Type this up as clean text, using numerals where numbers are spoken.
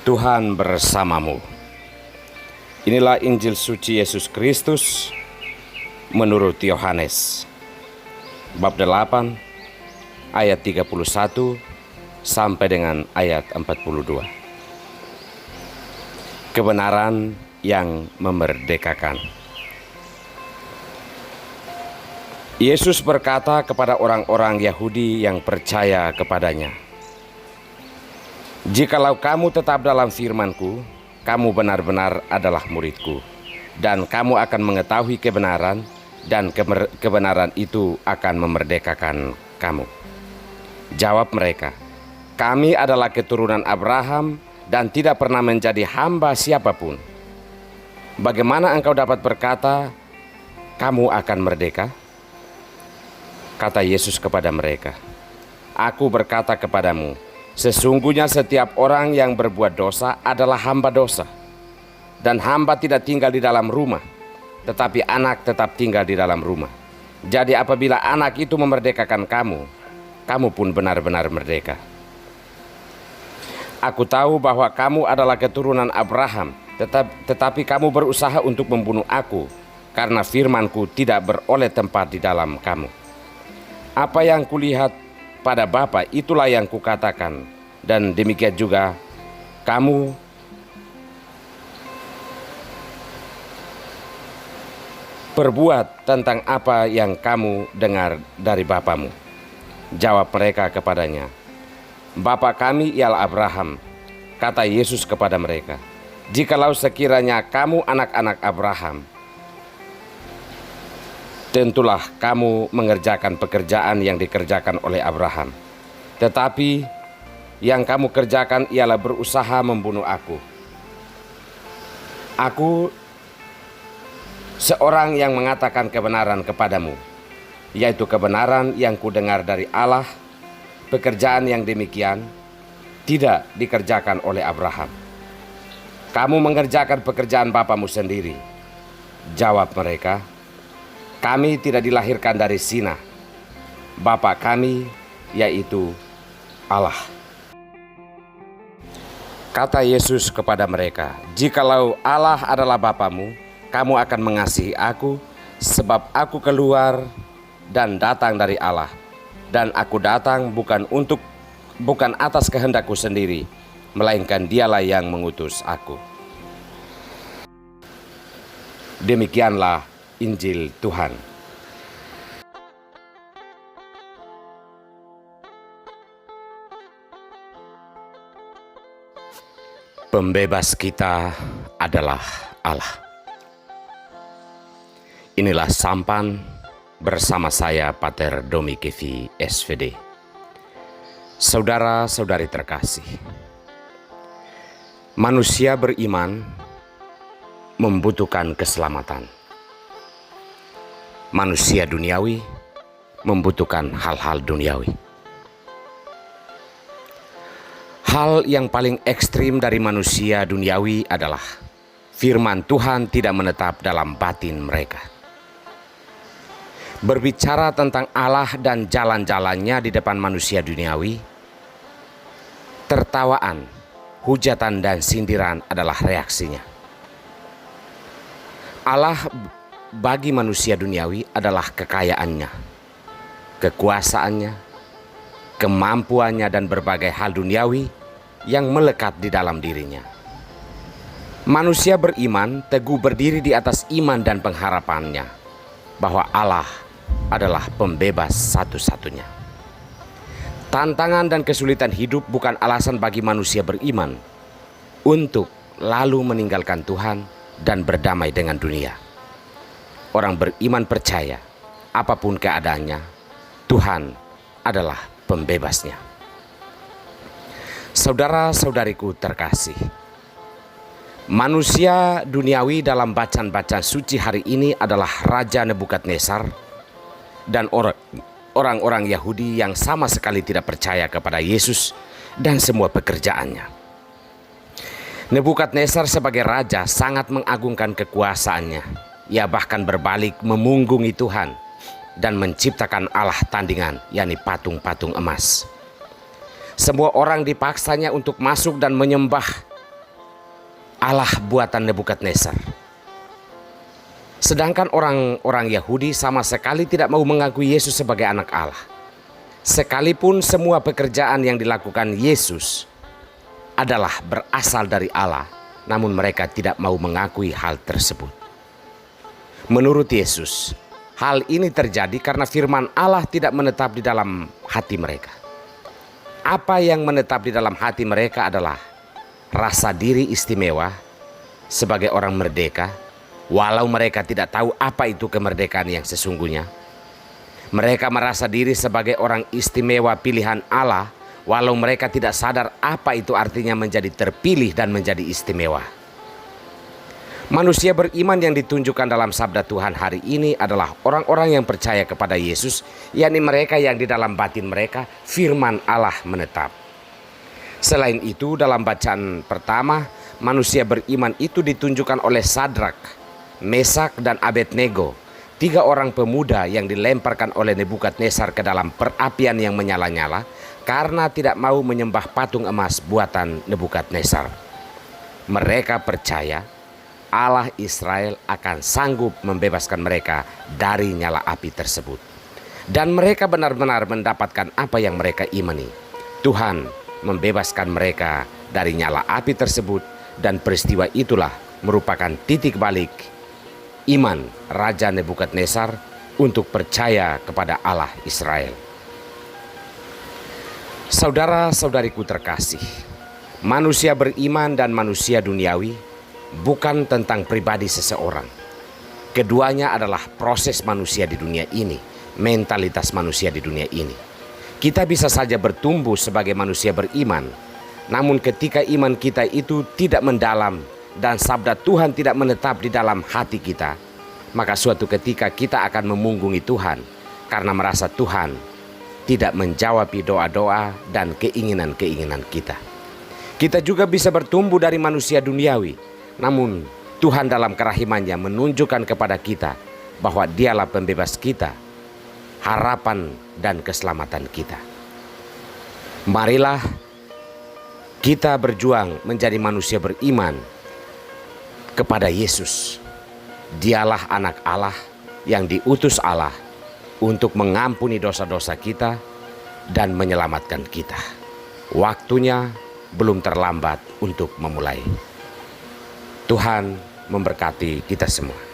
Tuhan bersamamu. Inilah Injil suci Yesus Kristus menurut Yohanes bab 8 ayat 31 sampai dengan ayat 42. Kebenaran yang memerdekakan. Yesus berkata kepada orang-orang Yahudi yang percaya kepadanya, "Jikalau kamu tetap dalam firman-Ku, kamu benar-benar adalah murid-Ku, dan kamu akan mengetahui kebenaran, dan kebenaran itu akan memerdekakan kamu." Jawab mereka, "Kami adalah keturunan Abraham dan tidak pernah menjadi hamba siapapun. Bagaimana engkau dapat berkata, kamu akan merdeka?" Kata Yesus kepada mereka, "Aku berkata kepadamu, sesungguhnya setiap orang yang berbuat dosa adalah hamba dosa. Dan hamba tidak tinggal di dalam rumah, tetapi anak tetap tinggal di dalam rumah. Jadi apabila anak itu memerdekakan kamu, kamu pun benar-benar merdeka. Aku tahu bahwa kamu adalah keturunan Abraham, tetapi kamu berusaha untuk membunuh aku, karena firman-Ku tidak beroleh tempat di dalam kamu. Apa yang kulihat pada Bapa itulah yang kukatakan, dan demikian juga kamu perbuat tentang apa yang kamu dengar dari bapamu." Jawab mereka kepadanya, "Bapa kami ialah Abraham." Kata Yesus kepada mereka, "Jikalau sekiranya kamu anak-anak Abraham, tentulah kamu mengerjakan pekerjaan yang dikerjakan oleh Abraham. Tetapi yang kamu kerjakan ialah berusaha membunuh aku. Aku seorang yang mengatakan kebenaran kepadamu, yaitu kebenaran yang kudengar dari Allah. Pekerjaan yang demikian tidak dikerjakan oleh Abraham. Kamu mengerjakan pekerjaan bapamu sendiri." Jawab mereka, "Kami tidak dilahirkan dari zina. Bapa kami yaitu Allah." Kata Yesus kepada mereka, "Jikalau Allah adalah bapamu, kamu akan mengasihi aku, sebab aku keluar dan datang dari Allah. Dan aku datang bukan atas kehendakku sendiri, melainkan Dialah yang mengutus aku." Demikianlah Injil Tuhan. Pembebas kita adalah Allah. Inilah sampan bersama saya, Pater Domi Kevi, SVD. Saudara-saudari terkasih, manusia beriman membutuhkan keselamatan. Manusia duniawi membutuhkan hal-hal duniawi. Hal yang paling ekstrim dari manusia duniawi adalah firman Tuhan tidak menetap dalam batin mereka. Berbicara tentang Allah dan jalan-jalannya di depan manusia duniawi, tertawaan, hujatan dan sindiran adalah reaksinya. Allah bagi manusia duniawi adalah kekayaannya, kekuasaannya, kemampuannya, dan berbagai hal duniawi yang melekat di dalam dirinya. Manusia beriman teguh berdiri di atas iman dan pengharapannya bahwa Allah adalah pembebas satu-satunya. Tantangan dan kesulitan hidup bukan alasan bagi manusia beriman untuk lalu meninggalkan Tuhan dan berdamai dengan dunia. Orang beriman percaya, apapun keadaannya, Tuhan adalah pembebasnya. Saudara-saudariku terkasih, manusia duniawi dalam bacaan-bacaan suci hari ini adalah Raja Nebukadnezar dan orang-orang Yahudi yang sama sekali tidak percaya kepada Yesus dan semua pekerjaannya. Nebukadnezar sebagai raja sangat mengagungkan kekuasaannya. Ia bahkan berbalik memunggungi Tuhan dan menciptakan Allah tandingan, yakni patung-patung emas. Semua orang dipaksanya untuk masuk dan menyembah Allah buatan Nebukadnezar. Sedangkan orang-orang Yahudi sama sekali tidak mau mengakui Yesus sebagai anak Allah. Sekalipun semua pekerjaan yang dilakukan Yesus adalah berasal dari Allah, namun mereka tidak mau mengakui hal tersebut. Menurut Yesus, hal ini terjadi karena firman Allah tidak menetap di dalam hati mereka. Apa yang menetap di dalam hati mereka adalah rasa diri istimewa sebagai orang merdeka, walau mereka tidak tahu apa itu kemerdekaan yang sesungguhnya. Mereka merasa diri sebagai orang istimewa pilihan Allah, walau mereka tidak sadar apa itu artinya menjadi terpilih dan menjadi istimewa. Manusia beriman yang ditunjukkan dalam sabda Tuhan hari ini adalah orang-orang yang percaya kepada Yesus, yakni mereka yang di dalam batin mereka firman Allah menetap. Selain itu, dalam bacaan pertama, manusia beriman itu ditunjukkan oleh Sadrak, Mesak, dan Abednego, 3 orang pemuda yang dilemparkan oleh Nebukadnezar ke dalam perapian yang menyala-nyala karena tidak mau menyembah patung emas buatan Nebukadnezar. Mereka percaya Allah Israel akan sanggup membebaskan mereka dari nyala api tersebut. Dan mereka benar-benar mendapatkan apa yang mereka imani. Tuhan membebaskan mereka dari nyala api tersebut, dan peristiwa itulah merupakan titik balik iman Raja Nebukadnezar untuk percaya kepada Allah Israel. Saudara-saudariku terkasih, manusia beriman dan manusia duniawi bukan tentang pribadi seseorang. Keduanya adalah proses manusia di dunia ini, mentalitas manusia di dunia ini. Kita bisa saja bertumbuh sebagai manusia beriman, namun ketika iman kita itu tidak mendalam dan sabda Tuhan tidak menetap di dalam hati kita, maka suatu ketika kita akan memunggungi Tuhan karena merasa Tuhan tidak menjawab doa-doa dan keinginan-keinginan kita. Kita juga bisa bertumbuh dari manusia duniawi, namun Tuhan dalam kerahimannya menunjukkan kepada kita bahwa Dialah pembebas kita, harapan dan keselamatan kita. Marilah kita berjuang menjadi manusia beriman kepada Yesus. Dialah anak Allah yang diutus Allah untuk mengampuni dosa-dosa kita dan menyelamatkan kita. Waktunya belum terlambat untuk memulai. Tuhan memberkati kita semua.